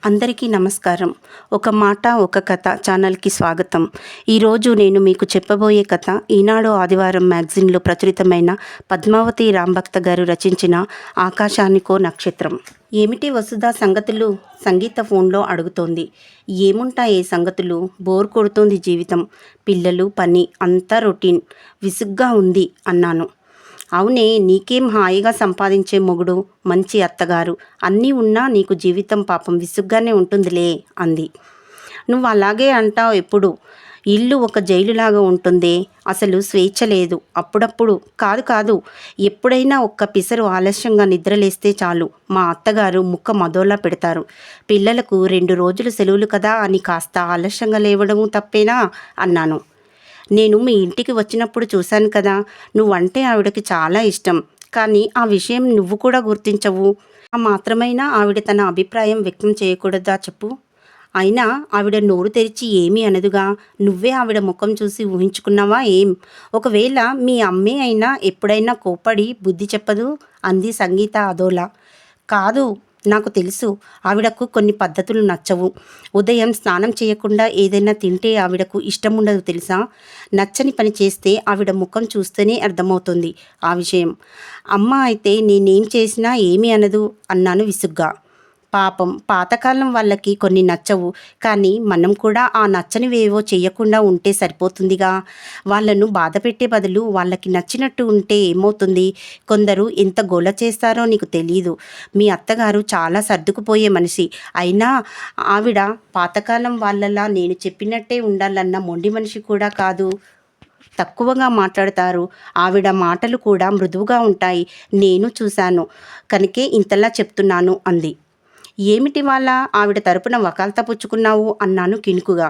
అందరికీ నమస్కారం. ఒక మాట ఒక కథ ఛానల్కి స్వాగతం. ఈరోజు నేను మీకు చెప్పబోయే కథ ఈనాడు ఆదివారం మ్యాగజైన్లో ప్రచురితమైన పద్మావతి రాంభక్త గారు రచించిన ఆకాశానికో నక్షత్రం. ఏమిటి వసుధ సంగతులు? సంగీత ఫోన్లో అడుగుతోంది. ఏముంటాయే సంగతులు? బోర్ కొడుతోంది జీవితం. పిల్లలు, పని అంతా రొటీన్. విసుగ్గా ఉంది అన్నాను. అవునే, నీకేం హాయిగా సంపాదించే మొగుడు, మంచి అత్తగారు అన్నీ ఉన్నా నీకు జీవితం పాపం విసుగ్గానే ఉంటుందిలే అంది. నువ్వు అలాగే అంటావు ఎప్పుడు. ఇల్లు ఒక జైలులాగా ఉంటుందే, అసలు స్వేచ్ఛ లేదు. అప్పుడప్పుడు కాదు ఎప్పుడైనా ఒక్క పిసరు ఆలస్యంగా నిద్రలేస్తే చాలు మా అత్తగారు ముక్క మదోలా పెడతారు. పిల్లలకు 2 రోజులు సెలవులు కదా అని కాస్త ఆలస్యంగా లేవడం తప్పేనా అన్నాను. నేను మీ ఇంటికి వచ్చినప్పుడు చూశాను కదా, నువ్వంటే ఆవిడకి చాలా ఇష్టం. కానీ ఆ విషయం నువ్వు కూడా గుర్తించవు. ఆ మాత్రమైనా ఆవిడ తన అభిప్రాయం వ్యక్తం చేయకూడదా చెప్పు? అయినా ఆవిడ నోరు తెరిచి ఏమీ అనదుగా. నువ్వే ఆవిడ ముఖం చూసి ఊహించుకున్నావా ఏం? ఒకవేళ మీ అమ్మే అయినా ఎప్పుడైనా కోప్పడి బుద్ధి చెప్పదు అంది సంగీత అదోలా. కాదు, నాకు తెలుసు. ఆవిడకు కొన్ని పద్ధతులు నచ్చవు. ఉదయం స్నానం చేయకుండా ఏదైనా తింటే ఆవిడకు ఇష్టం ఉండదు తెలుసా. నచ్చని పని చేస్తే ఆవిడ ముఖం చూస్తేనే అర్థమవుతుంది ఆ విషయం. అమ్మ అయితే నేనేం చేసినా ఏమీ అనదు అన్నాను విసుగ్గా. పాపం పాతకాలం వాళ్ళకి కొన్ని నచ్చవు, కానీ మనం కూడా ఆ నచ్చనివేవో చెయ్యకుండా ఉంటే సరిపోతుందిగా. వాళ్ళను బాధ పెట్టే బదులు వాళ్ళకి నచ్చినట్టు ఉంటే ఏమవుతుంది? కొందరు ఎంత గోల చేస్తారో నీకు తెలీదు. మీ అత్తగారు చాలా సర్దుకుపోయే మనిషి. అయినా ఆవిడ పాతకాలం వాళ్ళలా నేను చెప్పినట్టే ఉండాలన్న మొండి మనిషి కూడా కాదు. తక్కువగా మాట్లాడతారు. ఆవిడ మాటలు కూడా మృదువుగా ఉంటాయి. నేను చూశాను కనుకే ఇంతలా చెప్తున్నాను అంది. ఏమిటి వాళ్ళ ఆవిడ తరపున వకాల్తా పుచ్చుకున్నావు అన్నాను కిణుకుగా.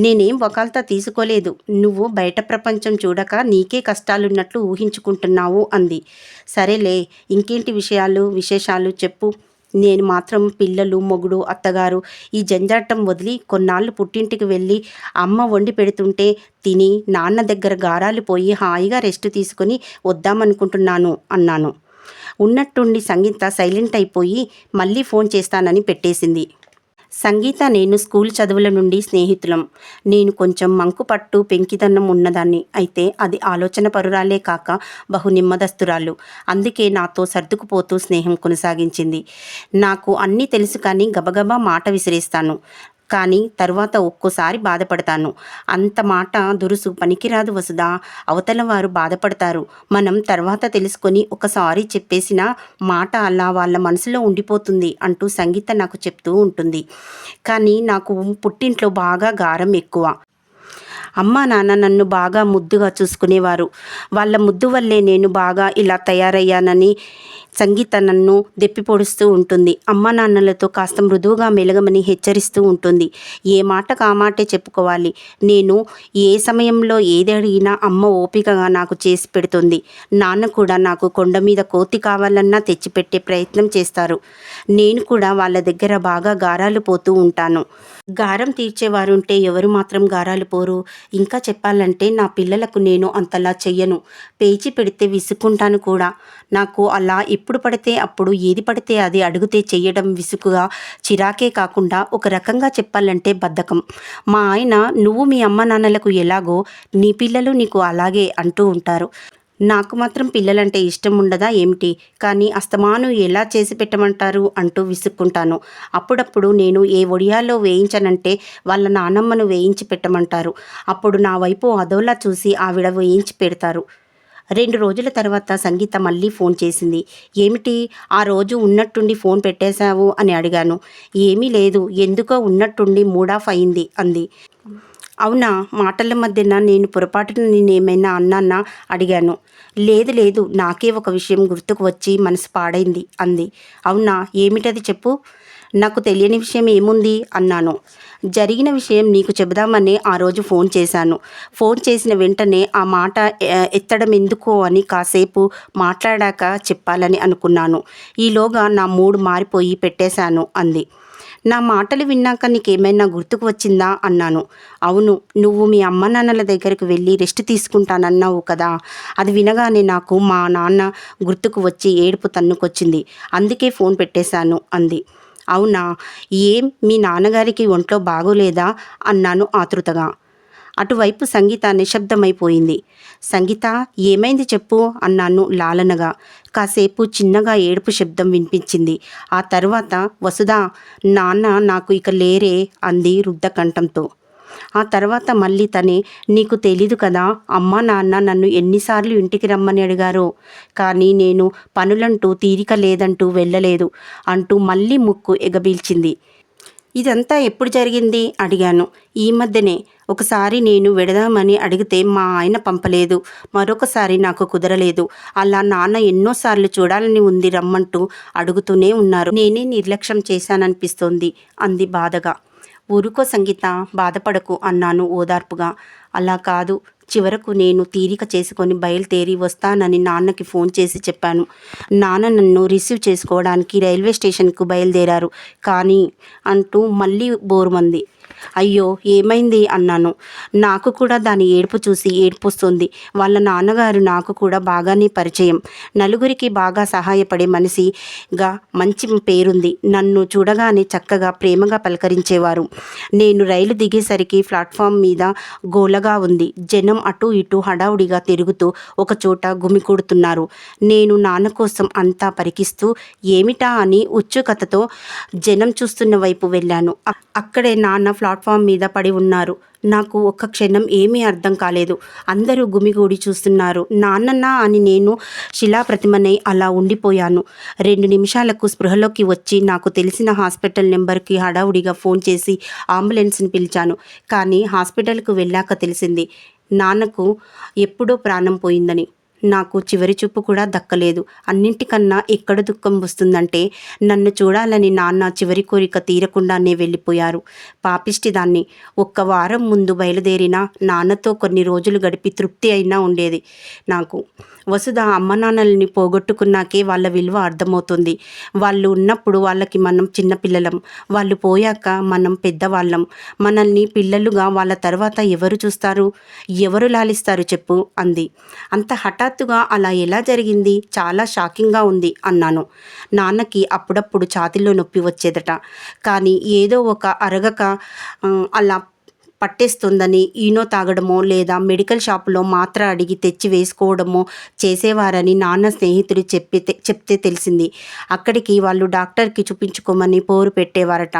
నేనేం వకాల్తా తీసుకోలేదు. నువ్వు బయట ప్రపంచం చూడక నీకే కష్టాలున్నట్లు ఊహించుకుంటున్నావు అంది. సరేలే, ఇంకేంటి విశేషాలు చెప్పు. నేను మాత్రం పిల్లలు, మొగుడు, అత్తగారు ఈ జంజాటం వదిలి కొన్నాళ్ళు పుట్టింటికి వెళ్ళి అమ్మ వండి పెడుతుంటే తిని నాన్న దగ్గర గారాలు పోయి హాయిగా రెస్ట్ తీసుకొని వద్దామనుకుంటున్నాను అన్నాను. ఉన్నట్టుండి సంగీత సైలెంట్ అయిపోయి మళ్ళీ ఫోన్ చేస్తానని పెట్టేసింది. సంగీత నేను స్కూల్ చదువుల నుండి స్నేహితులం. నేను కొంచెం మంకుపట్టు పెంకితనం ఉన్నదాన్ని. అయితే అది ఆలోచన పరురాలే కాక బహు నెమ్మదస్తురాలు. అందుకే నాతో సర్దుకుపోతూ స్నేహం కొనసాగించింది. నాకు అన్నీ తెలుసు కానీ గబగబా మాట విసిరేస్తాను. కానీ తర్వాత ఒక్కోసారి బాధపడతాను. అంత మాట దురుసు పనికిరాదు వసుదా. అవతల వారు బాధపడతారు. మనం తర్వాత తెలుసుకొని ఒకసారి చెప్పేసిన మాట అలా వాళ్ళ మనసులో ఉండిపోతుంది అంటూ సంగీత నాకు చెప్తూ ఉంటుంది. కానీ నాకు పుట్టింట్లో బాగా గారం ఎక్కువ. అమ్మా నాన్న నన్ను బాగా ముద్దుగా చూసుకునేవారు. వాళ్ళ ముద్దు వల్లే నేను బాగా ఇలా తయారయ్యానని సంగీత నన్ను దెప్పి పొడుస్తూ ఉంటుంది. అమ్మా నాన్నలతో కాస్త మృదువుగా మెలగమని హెచ్చరిస్తూ ఉంటుంది. ఏ మాటకు ఆ మాటే చెప్పుకోవాలి. నేను ఏ సమయంలో ఏది అడిగినా అమ్మ ఓపికగా నాకు చేసి పెడుతుంది. నాన్న కూడా నాకు కొండ మీద కోతి కావాలన్నా తెచ్చిపెట్టే ప్రయత్నం చేస్తారు. నేను కూడా వాళ్ళ దగ్గర బాగా గారాలు పోతూ ఉంటాను. గారం తీర్చేవారుంటే ఎవరు మాత్రం గారాలు పోరు. ఇంకా చెప్పాలంటే నా పిల్లలకు నేను అంతలా చెయ్యను. పేచి పెడితే విసుక్కుంటాను కూడా. నాకు అలా ఎప్పుడు పడితే అప్పుడు ఏది పడితే అది అడిగితే చెయ్యడం విసుగుగా, చిరాకే కాకుండా ఒక రకంగా చెప్పాలంటే బద్ధకం. మా ఆయన నువ్వు మీ అమ్మ నాన్నలకు ఎలాగో నీ పిల్లలు నీకు అలాగే అంటూ ఉంటారు. నాకు మాత్రం పిల్లలంటే ఇష్టం ఉండదా ఏమిటి? కానీ అస్తమాను ఎలా చేసి పెట్టమంటారు అంటూ విసుక్కుంటాను. అప్పుడప్పుడు నేను ఏ ఒడియాలో వేయించనంటే వాళ్ళ నానమ్మను వేయించి పెట్టమంటారు. అప్పుడు నా వైపు అదోలా చూసి ఆవిడ వేయించి పెడతారు. 2 రోజుల తర్వాత సంగీత మళ్ళీ ఫోన్ చేసింది. ఏమిటి ఆ రోజు ఉన్నట్టుండి ఫోన్ పెట్టేశావు అని అడిగాను. ఏమీ లేదు, ఎందుకో ఉన్నట్టుండి మూడాఫ్ అయింది అంది. అవునా, మాటల మధ్యన నేను పొరపాటున నేనేమైనా అన్నానా అడిగాను. లేదు నాకే ఒక విషయం గుర్తుకు వచ్చి మనసు పాడైంది అంది. అవునా, ఏమిటది చెప్పు. నాకు తెలియని విషయం ఏముంది అన్నాను. జరిగిన విషయం నీకు చెబుదామని ఆ రోజు ఫోన్ చేశాను. ఫోన్ చేసిన వెంటనే ఆ మాట ఎత్తడం ఎందుకో అని కాసేపు మాట్లాడాక చెప్పాలని అనుకున్నాను. ఈలోగా నా మూడ్ మారిపోయి పెట్టేశాను అంది. నా మాటలు విన్నాక నీకేమైనా గుర్తుకు వచ్చిందా అన్నాను. అవును, నువ్వు మీ అమ్మ నాన్నల దగ్గరికి వెళ్ళి రెస్ట్ తీసుకుంటానన్నావు కదా. అది వినగానే నాకు మా నాన్న గుర్తుకు వచ్చి ఏడుపు తన్నుకొచ్చింది. అందుకే ఫోన్ పెట్టేశాను అంది. అవునా? ఏం మీ నాన్నగారికి ఒంట్లో బాగోలేదా అన్నాను ఆతృతగా. అటువైపు సంగీత నిశ్శబ్దమైపోయింది. సంగీత, ఏమైంది చెప్పు అన్నాను లాలనగా. కాసేపు చిన్నగా ఏడుపు శబ్దం వినిపించింది. ఆ తర్వాత వసుధ, నాన్న నాకు ఇక లేరే అంది రుద్ధకంఠంతో. ఆ తర్వాత మళ్ళీ తనే, నీకు తెలీదు కదా, అమ్మ నాన్న నన్ను ఎన్నిసార్లు ఇంటికి రమ్మని అడిగారో, కానీ నేను పనులంటూ తీరిక లేదంటూ వెళ్ళలేదు అంటూ మళ్ళీ ముక్కు ఎగబీల్చింది. ఇదంతా ఎప్పుడు జరిగింది అడిగాను. ఈ మధ్యనే. ఒకసారి నేను వెడదామని అడిగితే మా ఆయన పంపలేదు. మరొకసారి నాకు కుదరలేదు. అలా నాన్న ఎన్నోసార్లు చూడాలని ఉంది రమ్మంటూ అడుగుతూనే ఉన్నారు. నేనే నిర్లక్ష్యం చేశాననిపిస్తోంది అంది బాధగా. ఊరుకో సంగీత, బాధపడకు అన్నాను ఓదార్పుగా. అలా కాదు, చివరకు నేను తీరిక చేసుకొని బయలుదేరి వస్తానని నాన్నకి ఫోన్ చేసి చెప్పాను. నాన్న నన్ను రిసీవ్ చేసుకోవడానికి రైల్వే స్టేషన్కు బయలుదేరారు. కానీ అంటూ మళ్ళీ బోరుమంది. అయ్యో, ఏమైంది అన్నాను. నాకు కూడా దాని ఏడుపు చూసి ఏడుపొస్తుంది. వాళ్ళ నాన్నగారు నాకు కూడా బాగానే పరిచయం. నలుగురికి బాగా సహాయపడే మనిషిగా మంచి పేరుంది. నన్ను చూడగానే చక్కగా ప్రేమగా పలకరించేవారు. నేను రైలు దిగేసరికి ప్లాట్ఫామ్ మీద గోలగా ఉంది. జనం అటూ ఇటూ హడావుడిగా తిరుగుతూ ఒకచోట గుమికూడుతున్నారు. నేను నాన్న కోసం అంతా పరికిస్తూ ఏమిటా అని ఉత్సుకతతో జనం చూస్తున్న వైపు వెళ్ళాను. అక్కడే నాన్న ప్లాట్ఫామ్ మీద పడి ఉన్నారు. నాకు ఒక్క క్షణం ఏమీ అర్థం కాలేదు. అందరూ గుమిగూడి చూస్తున్నారు. నాన్నన్నా అని నేను శిలాప్రతిమనై అలా ఉండిపోయాను. 2 నిమిషాలకు స్పృహలోకి వచ్చి నాకు తెలిసిన హాస్పిటల్ నెంబర్కి హడావుడిగా ఫోన్ చేసి అంబులెన్స్ని పిలిచాను. కానీ హాస్పిటల్కు వెళ్ళాక తెలిసింది నాన్నకు ఎప్పుడో ప్రాణం పోయిందని. నాకు చివరి చూపు కూడా దక్కలేదు. అన్నింటికన్నా ఎక్కడ దుఃఖం వస్తుందంటే, నన్ను చూడాలని నాన్న చివరి కోరిక తీరకుండానే వెళ్ళిపోయారు. పాపిష్టిదాన్ని. ఒక్క వారం ముందు బయలుదేరినా నాన్నతో కొన్ని రోజులు గడిపి తృప్తి అయినా ఉండేది నాకు. వసుధ అమ్మ నాన్నల్ని పోగొట్టుకున్నాకే వాళ్ళ విలువ అర్థమవుతుంది. వాళ్ళు ఉన్నప్పుడు వాళ్ళకి మనం చిన్నపిల్లలం. వాళ్ళు పోయాక మనం పెద్దవాళ్ళం. మనల్ని పిల్లలుగా వాళ్ళ తర్వాత ఎవరు చూస్తారు, ఎవరు లాలిస్తారు చెప్పు అంది. అంత హఠాత్తుగా అలా ఎలా జరిగింది? చాలా షాకింగ్గా ఉంది అన్నాను. నాన్నకి అప్పుడప్పుడు ఛాతీలో నొప్పి వచ్చేదట. కానీ ఏదో ఒక అరగక అలా పట్టేస్తుందని ఈనో తాగడమో లేదా మెడికల్ షాపులో మాత్ర అడిగి తెచ్చి వేసుకోవడమో చేసేవారని నాన్న స్నేహితుడు చెప్తే తెలిసింది. అక్కడికి వాళ్ళు డాక్టర్కి చూపించుకోమని పోరు పెట్టేవారట.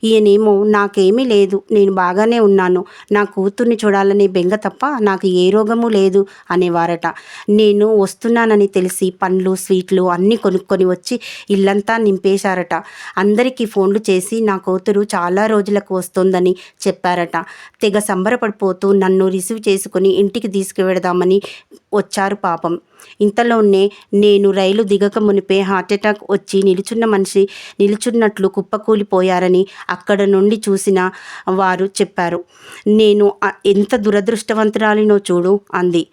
ఈయనేమో నాకేమీ లేదు, నేను బాగానే ఉన్నాను, నా కూతుర్ని చూడాలనే బెంగ తప్ప నాకు ఏ రోగము లేదు అనేవారట. నేను వస్తున్నానని తెలిసి పండ్లు స్వీట్లు అన్నీ కొనుక్కొని వచ్చి ఇల్లంతా నింపేశారట. అందరికీ ఫోన్లు చేసి నా కూతురు చాలా రోజులకు వస్తోందని చెప్పారట. తెగ సంబరపడిపోతూ నన్ను రిసీవ్ చేసుకుని ఇంటికి తీసుకువెడదామని వచ్చారు పాపం. ఇంతలోనే నేను రైలు దిగక మునిపే హార్ట్అటాక్ వచ్చి నిలుచున్న మనిషి నిలుచున్నట్లు కుప్పకూలిపోయారని అక్కడ నుండి చూసిన వారు చెప్పారు. నేను ఎంత దురదృష్టవంతురాలినో చూడు అంది.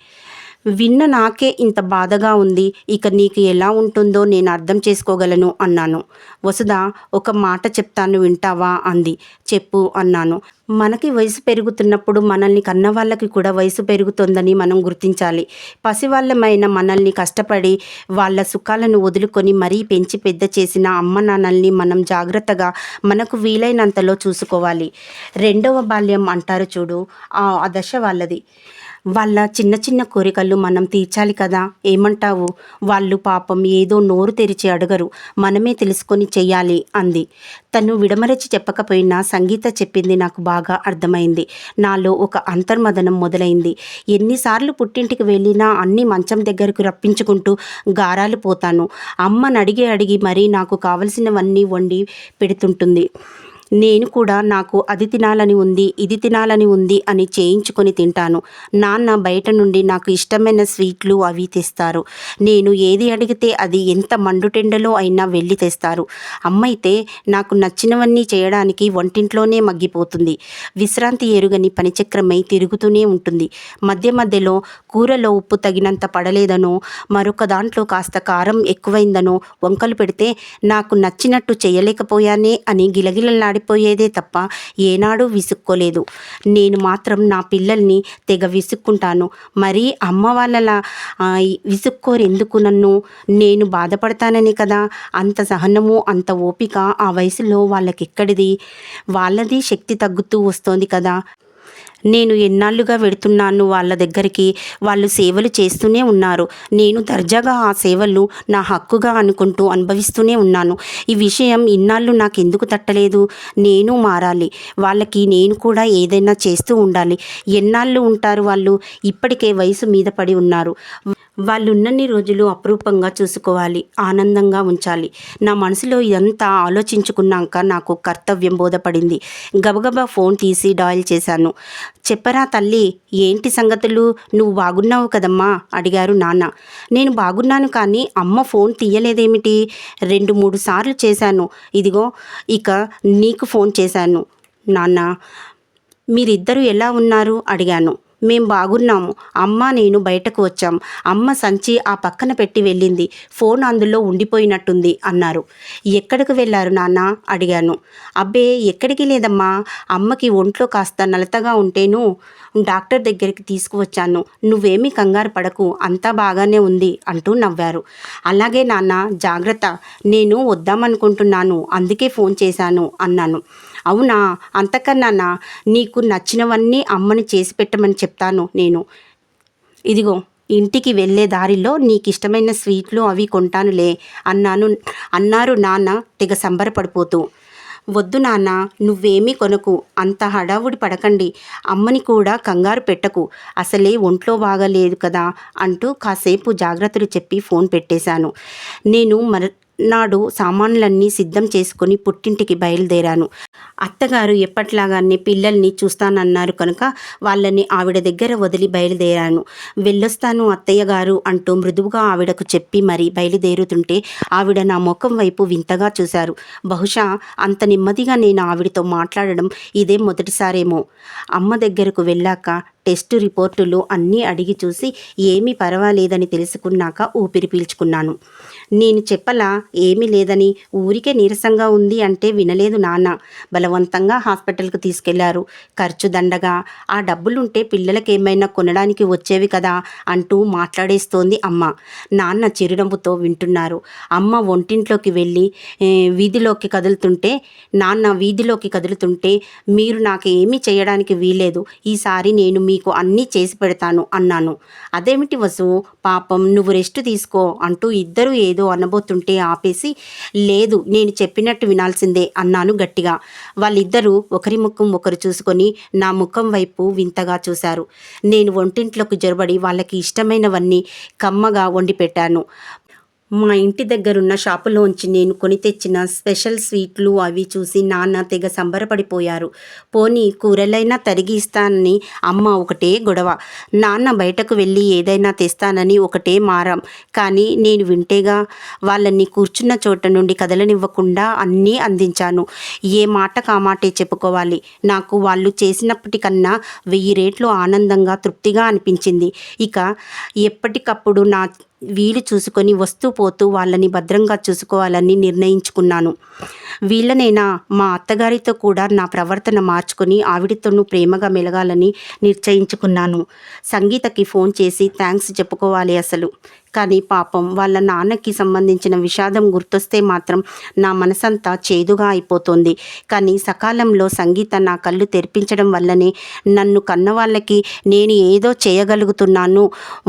విన్న నాకే ఇంత బాధగా ఉంది. ఇక నీకు ఎలా ఉంటుందో నేను అర్థం చేసుకోగలను అన్నాను. వసుధ, ఒక మాట చెప్తాను వింటావా అంది. చెప్పు అన్నాను. మనకి వయసు పెరుగుతున్నప్పుడు మనల్ని కన్నవాళ్ళకి కూడా వయసు పెరుగుతుందని మనం గుర్తించాలి. పసివాళ్ళమైన మనల్ని కష్టపడి వాళ్ళ సుఖాలను వదులుకొని మరీ పెంచి పెద్ద చేసిన అమ్మ నాన్నల్ని మనం జాగ్రత్తగా మనకు వీలైనంతలో చూసుకోవాలి. 2వ బాల్యం అంటారు చూడు, ఆ దశ వాళ్ళది. వాళ్ళ చిన్న చిన్న కోరికలు మనం తీర్చాలి కదా, ఏమంటావు? వాళ్ళు పాపం ఏదో నోరు తెరిచి అడగరు, మనమే తెలుసుకొని చెయ్యాలి అంది. తను విడమరచి చెప్పకపోయినా సంగీత చెప్పింది నాకు బాగా అర్థమైంది. నాలో ఒక అంతర్మదనం మొదలైంది. ఎన్నిసార్లు పుట్టింటికి వెళ్ళినా అన్ని మంచం దగ్గరకు రప్పించుకుంటూ గారాలు పోతాను. అమ్మని అడిగి మరీ నాకు కావలసినవన్నీ వండి పెడుతుంటుంది. నేను కూడా నాకు అది తినాలని ఉంది, ఇది తినాలని ఉంది అని చేయించుకొని తింటాను. నాన్న బయట నుండి నాకు ఇష్టమైన స్వీట్లు అవి తెస్తారు. నేను ఏది అడిగితే అది ఎంత మండుటెండలో అయినా వెళ్ళి తెస్తారు. అమ్మైతే నాకు నచ్చినవన్నీ చేయడానికి వంటింట్లోనే మగ్గిపోతుంది. విశ్రాంతి ఎరుగని పనిచక్రమై తిరుగుతూనే ఉంటుంది. మధ్య మధ్యలో కూరలో ఉప్పు తగినంత పడలేదనో, మరొక దాంట్లో కాస్త కారం ఎక్కువైందనో వంకలు పెడితే నాకు నచ్చినట్టు చేయలేకపోయానే అని గిలగిలలాడే కొట్లాడిపోయేదే తప్ప ఏనాడూ విసుక్కోలేదు. నేను మాత్రం నా పిల్లల్ని తెగ విసుక్కుంటాను. మరీ అమ్మ వాళ్ళలా విసుక్కోరెందుకు నన్ను? నేను బాధపడతానని కదా. అంత సహనము అంత ఓపిక ఆ వయసులో వాళ్ళకెక్కడిది? వాళ్ళది శక్తి తగ్గుతూ వస్తోంది కదా. నేను ఎన్నాళ్ళుగా వెడుతున్నాను వాళ్ళ దగ్గరికి. వాళ్ళు సేవలు చేస్తూనే ఉన్నారు. నేను దర్జాగా ఆ సేవలు నా హక్కుగా అనుకుంటూ అనుభవిస్తూనే ఉన్నాను. ఈ విషయం ఇన్నాళ్ళు నాకెందుకు తట్టలేదు? నేను మారాలి. వాళ్ళకి నేను కూడా ఏదైనా చేస్తూ ఉండాలి. ఎన్నాళ్ళు ఉంటారు వాళ్ళు? ఇప్పటికే వయసు మీద పడి ఉన్నారు. వాళ్ళున్నన్ని రోజులు అపురూపంగా చూసుకోవాలి, ఆనందంగా ఉంచాలి. నా మనసులో ఇదంతా ఆలోచించుకున్నాక నాకు కర్తవ్యం బోధపడింది. గబగబా ఫోన్ తీసి డయల్ చేశాను. చెప్పరా తల్లి, ఏంటి సంగతులు? నువ్వు బాగున్నావు కదమ్మా అడిగారు నాన్న. నేను బాగున్నాను, కానీ అమ్మ ఫోన్ తీయలేదేమిటి? 2-3 సార్లు చేశాను. ఇదిగో ఇక నీకు ఫోన్ చేశాను నాన్న. మీరిద్దరూ ఎలా ఉన్నారు అడిగాను. మేం బాగున్నాము. అమ్మ నేను బయటకు వచ్చాం. అమ్మ సంచి ఆ పక్కన పెట్టి వెళ్ళింది. ఫోన్ అందులో ఉండిపోయినట్టుంది అన్నారు. ఎక్కడికి వెళ్ళారు నాన్న అడిగాను. అబ్బే ఎక్కడికి లేదమ్మా, అమ్మకి ఒంట్లో కాస్త నలతగా ఉంటేను డాక్టర్ దగ్గరికి తీసుకువచ్చాను. నువ్వేమీ కంగారు పడకు, అంతా బాగానే ఉంది అంటూ నవ్వారు. అలాగే నాన్న, జాగ్రత్త. నేను వద్దామనుకుంటున్నాను, అందుకే ఫోన్ చేశాను అన్నాను. అవునా, అంతకన్నానా? నీకు నచ్చినవన్నీ అమ్మని చేసి పెట్టమని చెప్తాను నేను. ఇదిగో ఇంటికి వెళ్ళే దారిలో నీకిష్టమైన స్వీట్లు అవి కొంటానులే అన్నారు నాన్న తెగ సంబరపడిపోతూ. వద్దు నాన్న, నువ్వేమీ కొనకు, అంత హడావుడి పడకండి. అమ్మని కూడా కంగారు పెట్టకు, అసలే ఒంట్లో బాగాలేదు కదా అంటూ కాసేపు జాగ్రత్తలు చెప్పి ఫోన్ పెట్టేశాను. నేను నాడు సామాన్లన్నీ సిద్ధం చేసుకొని పుట్టింటికి బయలుదేరాను. అత్తగారు ఎప్పట్లాగానే పిల్లల్ని చూస్తానన్నారు కనుక వాళ్ళని ఆవిడ దగ్గర వదిలి బయలుదేరాను. వెళ్ళొస్తాను అత్తయ్య గారు అంటూ మృదువుగా ఆవిడకు చెప్పి మరీ బయలుదేరుతుంటే ఆవిడ నా ముఖం వైపు వింతగా చూశారు. బహుశా అంత నెమ్మదిగా నేను ఆవిడతో మాట్లాడడం ఇదే మొదటిసారేమో. అమ్మ దగ్గరకు వెళ్ళాక టెస్టు రిపోర్టులు అన్నీ అడిగి చూసి ఏమీ పర్వాలేదని తెలుసుకున్నాక ఊపిరి పీల్చుకున్నాను. నేను చెప్పలా ఏమీ లేదని? ఊరికే నీరసంగా ఉంది అంటే వినలేదు నాన్న. బలవంతంగా హాస్పిటల్కు తీసుకెళ్లారు. ఖర్చు దండగా. ఆ డబ్బులుంటే పిల్లలకేమైనా కొనడానికి వచ్చేవి కదా అంటూ మాట్లాడేస్తోంది అమ్మ. నాన్న చిరునవ్వుతో వింటున్నారు. అమ్మ వంటింట్లోకి వెళ్ళి వీధిలోకి కదులుతుంటే మీరు నాకు ఏమీ చేయడానికి వీలేదు. ఈసారి నేను మీకు అన్నీ చేసి పెడతాను అన్నాను. అదేమిటి వసు, పాపం నువ్వు రెస్ట్ తీసుకో అంటూ ఇద్దరూ ఏదో అనబోతుంటే ఆపేసి, లేదు నేను చెప్పినట్టు వినాల్సిందే అన్నాను గట్టిగా. వాళ్ళిద్దరూ ఒకరి ముఖం ఒకరు చూసుకొని నా ముఖం వైపు వింతగా చూశారు. నేను వంటింట్లోకి జొరబడి వాళ్ళకి ఇష్టమైనవన్నీ కమ్మగా వండి పెట్టాను. మా ఇంటి దగ్గరున్న షాపులోంచి నేను కొని తెచ్చిన స్పెషల్ స్వీట్లు అవి చూసి నాన్న తెగ సంబరపడిపోయారు. పోనీ కూరలైనా తరిగి ఇస్తానని అమ్మ ఒకటే గొడవ. నాన్న బయటకు వెళ్ళి ఏదైనా తెస్తానని ఒకటే మారం. కానీ నేను వింటేగా. వాళ్ళని కూర్చున్న చోట నుండి కదలనివ్వకుండా అన్నీ అందించాను. ఏ మాట కామాటే చెప్పుకోవాలి. నాకు వాళ్ళు చేసినప్పటికన్నా 1000 రెట్లు ఆనందంగా తృప్తిగా అనిపించింది. ఇక ఎప్పటికప్పుడు నా వీలు చూసుకొని వస్తూ పోతూ వాళ్ళని భద్రంగా చూసుకోవాలని నిర్ణయించుకున్నాను. వీళ్ళనైనా మా అత్తగారితో కూడా నా ప్రవర్తన మార్చుకొని ఆవిడతోనూ ప్రేమగా మెలగాలని నిశ్చయించుకున్నాను. సంగీతకి ఫోన్ చేసి థ్యాంక్స్ చెప్పుకోవాలి అసలు. కానీ పాపం వాళ్ళ నాన్నకి సంబంధించిన విషాదం గుర్తొస్తే మాత్రం నా మనసంతా చేదుగా అయిపోతుంది. కానీ సకాలంలో సంగీత నా కళ్ళు తెరిపించడం వల్లనే నన్ను కన్నవాళ్ళకి నేను ఏదో చేయగలుగుతున్నాను.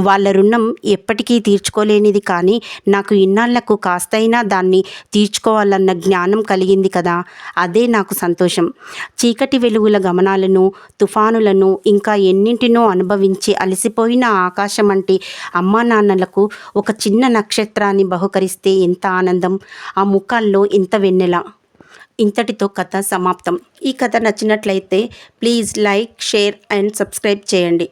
వాళ్ళ రుణం ఎప్పటికీ తీర్చుకోలేనిది, కానీ నాకు ఇన్నాళ్లకు కాస్తైనా దాన్ని తీర్చుకోవాలన్న జ్ఞానం కలిగింది కదా, అదే నాకు సంతోషం. చీకటి వెలుగుల గమనాలను, తుఫానులను, ఇంకా ఎన్నింటినో అనుభవించి అలసిపోయిన ఆకాశం అంటే అమ్మా నాన్నలకు ఒక చిన్న నక్షత్రాన్ని బహుకరిస్తే ఎంత ఆనందం, ఆ ముఖాల్లో ఎంత వెన్నెల. ఇంతటితో కథ సమాప్తం. ఈ కథ నచ్చినట్లయితే please like, share and subscribe చేయండి.